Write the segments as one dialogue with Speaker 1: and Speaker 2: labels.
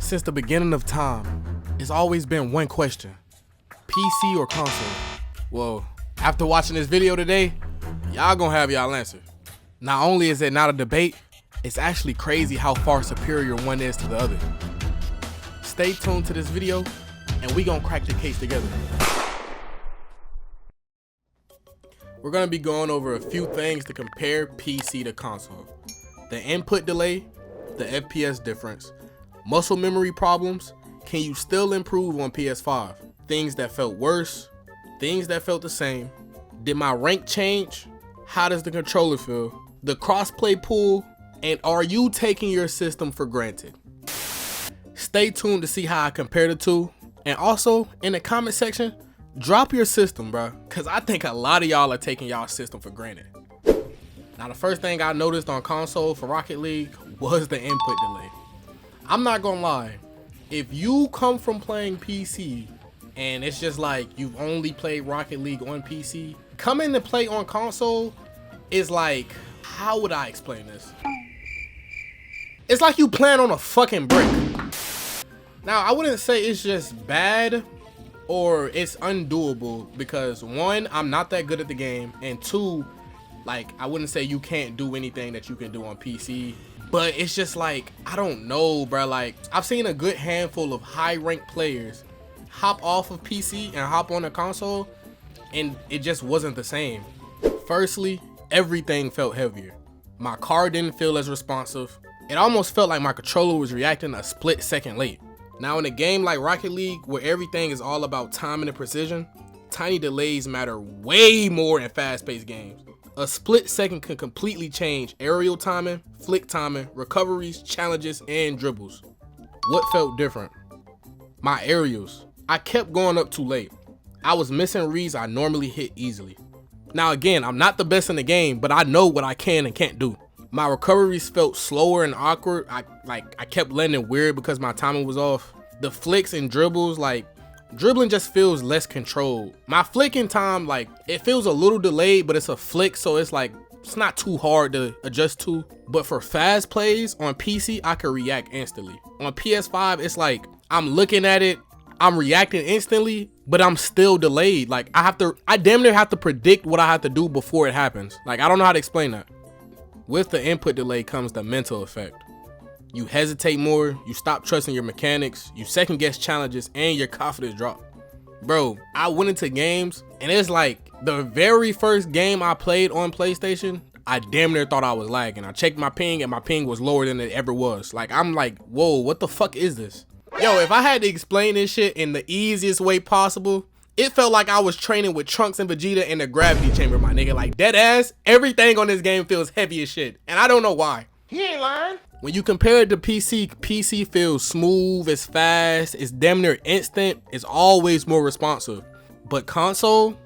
Speaker 1: Since the beginning of time, it's always been one question: PC or console? Well, after watching this video today, y'all gonna have y'all answer. Not only is it not a debate, it's actually crazy how far superior one is to the other. Stay tuned to this video, and we gonna crack the case together. We're gonna be going over a few things to compare PC to console. The input delay, the FPS difference, muscle memory problems, can you still improve on PS5? Things that felt worse, things that felt the same. Did my rank change? How does the controller feel? The crossplay pool, and are you taking your system for granted? Stay tuned to see how I compare the two. And also, in the comment section, drop your system, bro, because I think a lot of y'all are taking y'all system for granted. Now, the first thing I noticed on console for Rocket League was the input delay. I'm not gonna lie, if you come from playing PC and it's just like you've only played Rocket League on PC, coming to play on console is like, how would I explain this? It's like you playing on a fucking brick. Now, I wouldn't say it's just bad or it's undoable, because one, I'm not that good at the game, and two, like, I wouldn't say you can't do anything that you can do on PC, but it's just like, I don't know, bro. Like, I've seen a good handful of high-ranked players hop off of PC and hop on a console, and it just wasn't the same. Firstly, everything felt heavier. My car didn't feel as responsive. It almost felt like my controller was reacting a split second late. Now, in a game like Rocket League, where everything is all about timing and precision, tiny delays matter way more in fast-paced games. A split second can completely change aerial timing, flick timing, recoveries, challenges, and dribbles. What felt different? My aerials. I kept going up too late. I was missing reads I normally hit easily. Now again, I'm not the best in the game, but I know what I can and can't do. My recoveries felt slower and awkward. I kept landing weird because my timing was off. The flicks and dribbles, like, dribbling just feels less controlled. My flicking time, like, it feels a little delayed, but it's a flick, so it's like, it's not too hard to adjust to. But for fast plays on PC, I can react instantly. On PS5, it's like, I'm looking at it, I'm reacting instantly, but I'm still delayed. Like, I damn near have to predict what I have to do before it happens. Like, I don't know how to explain that. With the input delay comes the mental effect. You hesitate more, you stop trusting your mechanics, you second guess challenges, and your confidence drop. Bro, I went into games, and it's like the very first game I played on PlayStation, I damn near thought I was lagging. I checked my ping, and my ping was lower than it ever was. Like, I'm like, whoa, what the fuck is this? Yo, if I had to explain this shit in the easiest way possible, it felt like I was training with Trunks and Vegeta in the gravity chamber, my nigga. Like, dead ass, everything on this game feels heavy as shit, and I don't know why. He ain't lying. When you compare it to PC, PC feels smooth, it's fast, it's damn near instant, it's always more responsive. But console,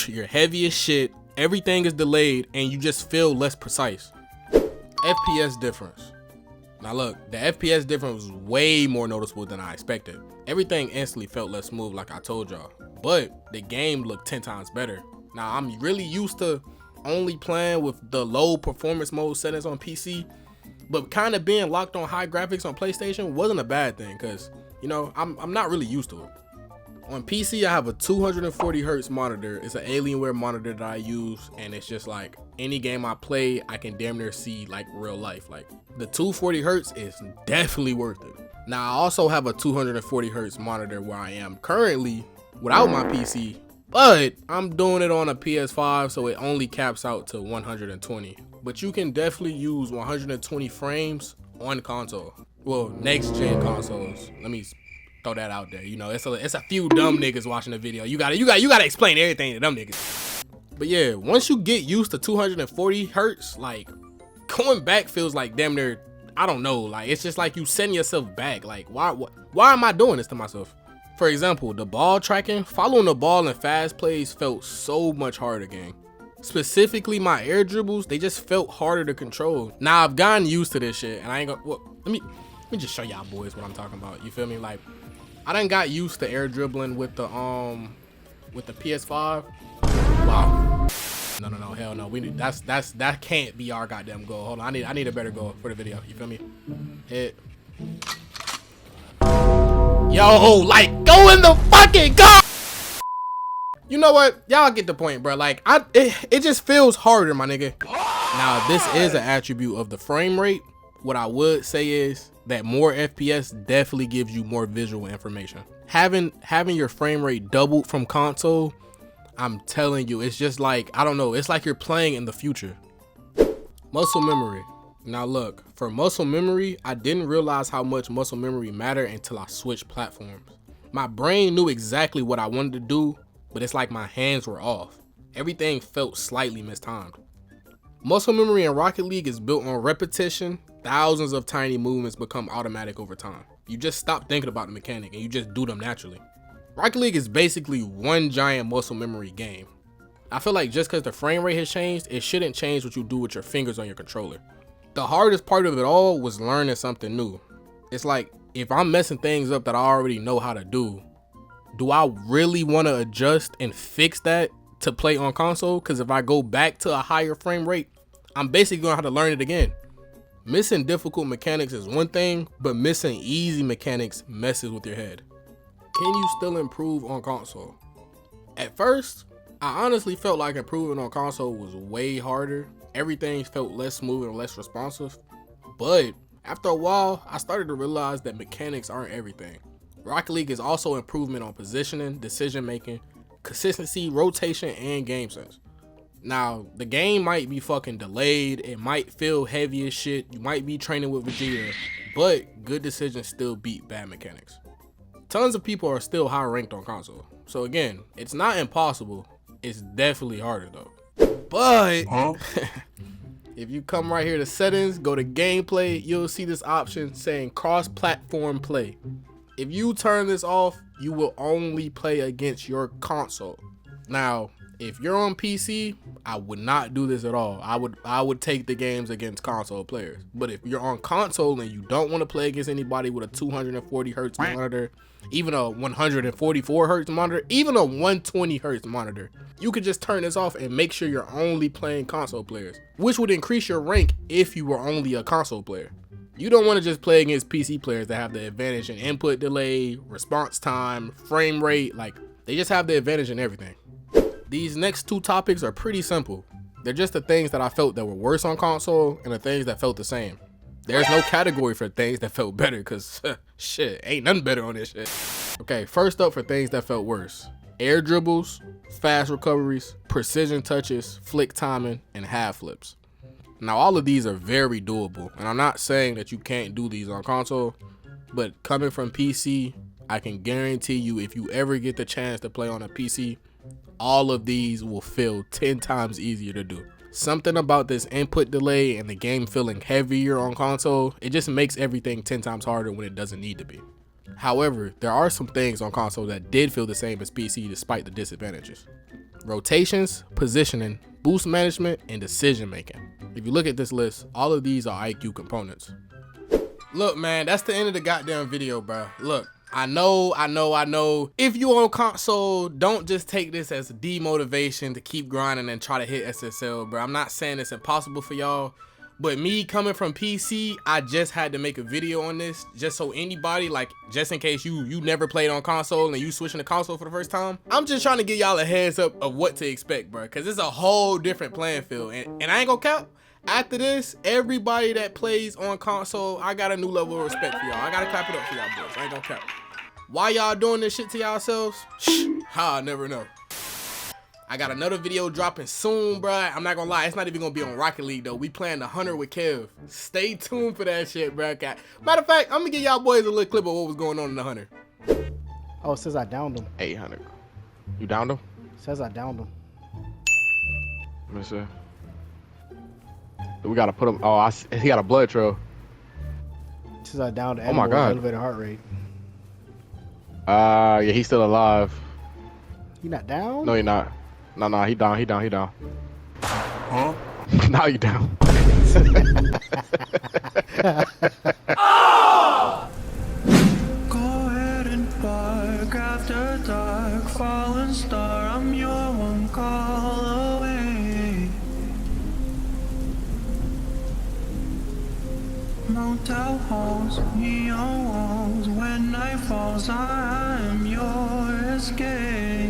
Speaker 1: you're heavy as shit, everything is delayed, and you just feel less precise. FPS difference. Now look, the FPS difference was way more noticeable than I expected. Everything instantly felt less smooth, like I told y'all, but the game looked 10 times better. Now, I'm really used to only playing with the low performance mode settings on PC, but kind of being locked on high graphics on PlayStation wasn't a bad thing, because, you know, I'm not really used to it. On PC, I have a 240 hertz monitor. It's an Alienware monitor that I use, and it's just like any game I play, I can damn near see like real life. Like, the 240 hertz is definitely worth it. Now, I also have a 240 hertz monitor where I am currently without my PC, but I'm doing it on a PS5, so it only caps out to 120. But you can definitely use 120 frames on console. Well, next gen consoles. Let me throw that out there. You know, it's a few dumb niggas watching the video. You gotta explain everything to them niggas. But yeah, once you get used to 240 hertz, like, going back feels like damn near, I don't know, like, it's just like you setting yourself back. Like, why am I doing this to myself? For example, the ball tracking, following the ball in fast plays felt so much harder, gang. Specifically, my air dribbles, they just felt harder to control. Now, I've gotten used to this shit, and I ain't gonna, well, let me just show y'all boys what I'm talking about. You feel me? Like, I done got used to air dribbling with the PS5. Wow. No, hell no. That can't be our goddamn goal. Hold on, I need a better goal for the video. You feel me? Hit. Yo, like, go in the fucking car. You know what? Y'all get the point, bro. Like, it just feels harder, my nigga. Now, this is an attribute of the frame rate. What I would say is that more FPS definitely gives you more visual information. Having your frame rate doubled from console, I'm telling you, it's just like, I don't know, it's like you're playing in the future. Muscle memory. Now look, for muscle memory, I didn't realize how much muscle memory mattered until I switched platforms. My brain knew exactly what I wanted to do, but it's like my hands were off. Everything felt slightly mistimed. Muscle memory in Rocket League is built on repetition. Thousands of tiny movements become automatic over time. You just stop thinking about the mechanic and you just do them naturally. Rocket League is basically one giant muscle memory game. I feel like just because the frame rate has changed, it shouldn't change what you do with your fingers on your controller. The hardest part of it all was learning something new. It's like, if I'm messing things up that I already know how to do I really want to adjust and fix that to play on console? Because if I go back to a higher frame rate, I'm basically going to have to learn it again. Missing difficult mechanics is one thing, but missing easy mechanics messes with your head. Can you still improve on console? At first, I honestly felt like improving on console was way harder. Everything felt less smooth and less responsive. But after a while, I started to realize that mechanics aren't everything. Rocket League is also improvement on positioning, decision making, consistency, rotation, and game sense. Now, the game might be fucking delayed, it might feel heavy as shit, you might be training with Vegeta, but good decisions still beat bad mechanics. Tons of people are still high ranked on console. So again, it's not impossible, it's definitely harder though. But if you come right here to settings, go to gameplay, you'll see this option saying cross-platform play. If you turn this off, you will only play against your console. Now, if you're on PC, I would not do this at all. I would take the games against console players. But if you're on console and you don't want to play against anybody with a 240 hertz monitor, even a 144 hertz monitor, even a 120 hertz monitor, you could just turn this off and make sure you're only playing console players, which would increase your rank if you were only a console player. You don't want to just play against PC players that have the advantage in input delay, response time, frame rate, like they just have the advantage in everything. These next two topics are pretty simple. They're just the things that I felt that were worse on console and the things that felt the same. There's no category for things that felt better because shit, ain't nothing better on this shit. Okay, first up for things that felt worse. Air dribbles, fast recoveries, precision touches, flick timing, and half flips. Now all of these are very doable, and I'm not saying that you can't do these on console, but coming from PC, I can guarantee you if you ever get the chance to play on a PC, all of these will feel 10 times easier to do. Something about this input delay and the game feeling heavier on console, it just makes everything 10 times harder when it doesn't need to be. However, there are some things on console that did feel the same as PC despite the disadvantages. Rotations, positioning, boost management, and decision making. If you look at this list, all of these are IQ components. Look, man, that's the end of the goddamn video, bro. Look, I know. If you on console, don't just take this as a demotivation to keep grinding and try to hit SSL, bro. I'm not saying it's impossible for y'all, but me coming from PC, I just had to make a video on this just so anybody, like, just in case you never played on console and you switching to console for the first time, I'm just trying to give y'all a heads up of what to expect, bro, because it's a whole different playing field. And I ain't gonna cap. After this, everybody that plays on console, I got a new level of respect for y'all. I gotta clap it up for y'all boys. I ain't gonna cap. Why y'all doing this shit to yourselves? I'll never know. I got another video dropping soon, bruh. I'm not gonna lie, it's not even gonna be on Rocket League though. We playing the Hunter with Kev. Stay tuned for that shit, bruh. Matter of fact, I'm gonna give y'all boys a little clip of what was going on in the Hunter.
Speaker 2: Oh, it says I downed him.
Speaker 1: 800. You downed him?
Speaker 2: It says I downed him.
Speaker 3: Let me see. We gotta put him. Oh, he got a blood trail.
Speaker 2: It says I downed him.
Speaker 3: Oh my god.
Speaker 2: Elevated heart rate.
Speaker 3: Yeah, he's still alive.
Speaker 2: You not down?
Speaker 3: No, you're not. No, he down.
Speaker 1: Huh?
Speaker 3: Now you down.
Speaker 4: Oh! Go ahead and bark after dark, fallen star, I'm your one call away. Motel halls, neon walls, when night falls, I am your escape.